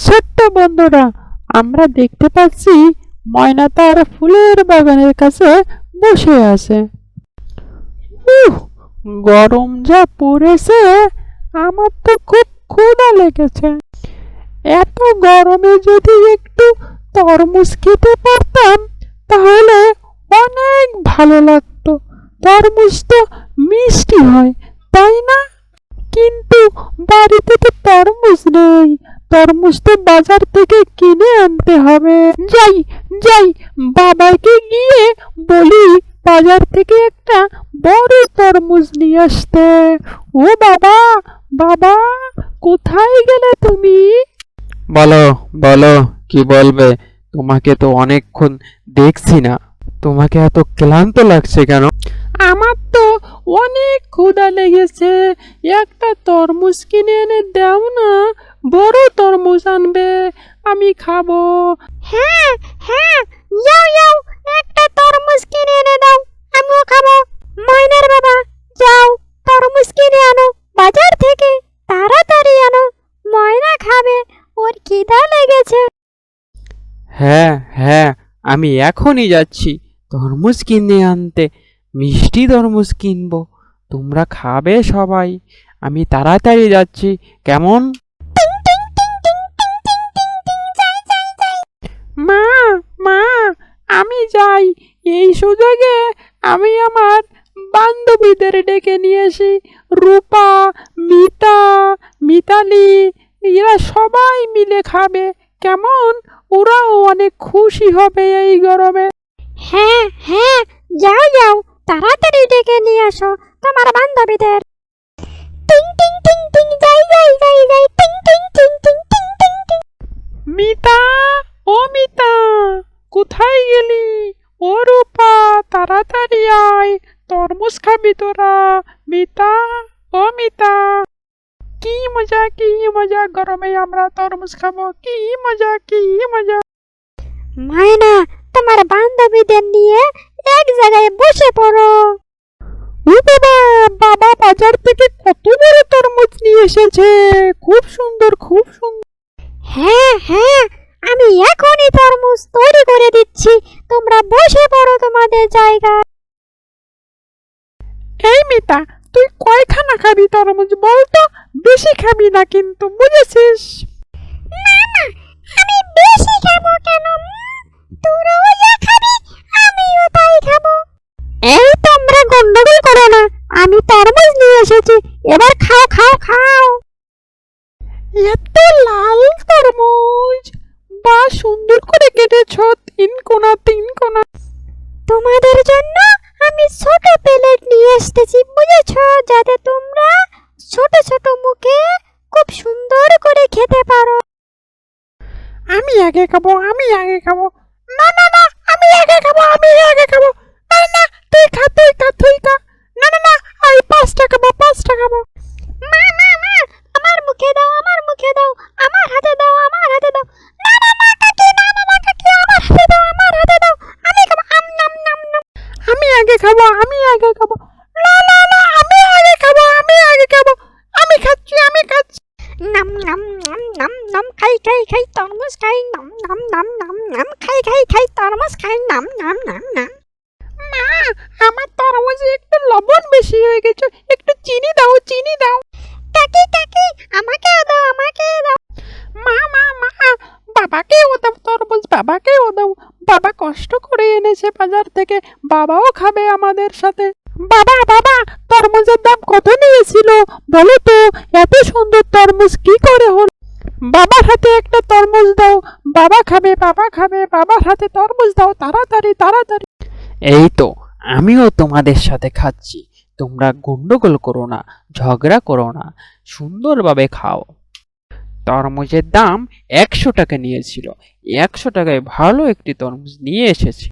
ছোট্ট বন্ধুরা, আমরা দেখতে পাচ্ছি ময়না তার ফুলের বাগানের কাছে বসে আছে। উহ, গরম যা পড়েছে, আমার তো খুব ক্ষুধা লেগেছে। এত গরমে যদি একটু তরমুজ খেতে পারতাম তাহলে অনেক ভালো লাগতো। তরমুজ তো মিষ্টি হয়, তাই না? কিন্তু বাড়িতে তো তরমুজ নেই। তরমুজ তো বাজার থেকে কিনে আনতে হবে। যাই যাই, বাবাকে গিয়ে বলি বাজার থেকে একটা বড় তরমুজ নিয়ে আসতে। ও বাবা, বাবা, কোথায় গেলে তুমি? বলো বলো, কি বলবে? তোমাকে তো অনেকক্ষণ দেখছি না। তোমাকে এত ক্লান্ত লাগছে কেন? আমার তো অনেক ক্ষুধা লেগেছে। একটা তরমুজ কিনে এনে দাও না। বড় তরমুজ আনবে, আমি খাবো। হ্যাঁ হ্যাঁ, যাও যাও, একটা তরমুজ কিনে এনে দাও, আমিও খাবো। ময়নার বাবা, যাও তরমুজ কিনে আনো বাজার থেকে, তাড়াতাড়ি আনো, ময়না খাবে, ওর খিদা লেগেছে। হ্যাঁ হ্যাঁ, আমি এখনই যাচ্ছি তরমুজ কিনে আনতে। মিষ্টি তরমুজ কিনবো, তোমরা খাবে সবাই। আমি তাড়াতাড়ি যাচ্ছি, কেমন? মা, মা, আমি যাই। এই সুযোগে আমি আমার বান্ধবীদের ডেকে নিয়ে আসি। রূপা, মিতা, মিতালি, এরা সবাই মিলে খাবে, কেমন? ওরাও অনেক খুশি হবে এই গরমে। হ্যাঁ হ্যাঁ, যাও যাও, তাড়াতাড়ি ডেকে নিয়ে আসো তোমার বান্ধবীদের। টিং টিং টিং টিং, যাই যাই যাই যাই, টিং টিং টিং টিং টিং টিং টিং। মিতা, ও মিতা, কোথায় গেলি? ও রূপা, তাড়াতাড়ি আয়, তরমুজ খাবি তোরা। মিতা, ও মিতা, কি মজা, কি মজা, গরমে আমরা তরমুজ খাবো, কি মজা, কি মজা। ময়না, তোমার বান্ধবীদের নিয়ে এক জায়গায় বসে পড়ো। ও বাবা, বাবা বাজার থেকে কত বড় তরমুজ নিয়ে এসেছে। খুব সুন্দর, খুব সুন্দর। হ্যাঁ হ্যাঁ, আমি এখনই তরমুজ তৈরি করে দিচ্ছি, তোমরা বসে পড়ো তোমাদের জায়গায়। এই মিতা, তুই কয়খানা খাবি তরমুজ বলতো? বেশি খাবি না কিন্তু, বুঝেছিস? না না, আমি বেশি খাবো কেন? তোরাও যা খাবি আমিও তাই খাবো। এই তোমরা গন্ডগোল করো না, আমি তরমুজ নিয়ে এসেছি, এবার খাও খাও খাও। এত লাল তরমুজ, বা সুন্দর করে কেটেছো, তিন কোনা তিন কোনা। তোমাদের জন্য আমি ছোট প্লেট নিয়ে এসেছি, বুঝেছো, যাতে তোমরা ছোট ছোট মুখে খুব সুন্দর করে খেতে পারো। আমি আগে খাবো, আমি আগে খাবো। না না না, আমি আগে খাবো, আমি আগে খাবো। না না, তুই খা, তুই খা, তুই খা। না না না, আমি পাঁচটা খাবো, পাঁচটা খাবো। মা মা মা, আমার মুখে দাও, আমার মুখে দাও, আমার হাতে দাও, আমার হাতে দাও। না না না কাকি, না না না কাকি, আমার হাতে দাও, আমার হাতে দাও, আমি খাবো, আম নাম নাম নাম। আমি আগে খাবো, আমি আগে খাবো। না না না, আমি আগে খাবো, আমি আগে খাবো। আমি খাচ্ছি, আমি খাচ্ছি। নাম নাম নাম নাম নাম, খাই খাই খাই তরমুজ খাই, নাম নাম নাম নাম নাম, খাই খাই খাই তরমুজ খাই, নাম নাম নাম নাম। মা, আমার তরমুজে একটু লবণ বেশি হয়ে গেছে, একটু চিনি দাও, চিনি দাও। কাকি কাকি, আমাকেও দাও, আমাকেও দাও। মা মা মা, বাবাকেও দাও তরমুজ, বাবাকেও দাও। বাবা কষ্ট করে এনেছে বাজার থেকে, বাবাও খাবে আমাদের সাথে। বাবা, বাবা, তরমুজের দাম কত নিয়েছিল বলো তো? এত সুন্দর তরমুজ কি করে হল? বাবার হাতে একটা তরমুজ দাও, বাবা খাবে, বাবা খাবে, বাবার হাতে তরমুজ দাও, তাড়াতাড়ি তাড়াতাড়ি। এই তো, আমিও তোমাদের সাথে খাচ্ছি। তোমরা গন্ডগোল করো না, ঝগড়া করো না, সুন্দরভাবে খাও। তরমুজের দাম 100 টাকা নিয়েছিল, 100 টাকায় ভালো একটি তরমুজ নিয়ে এসেছি।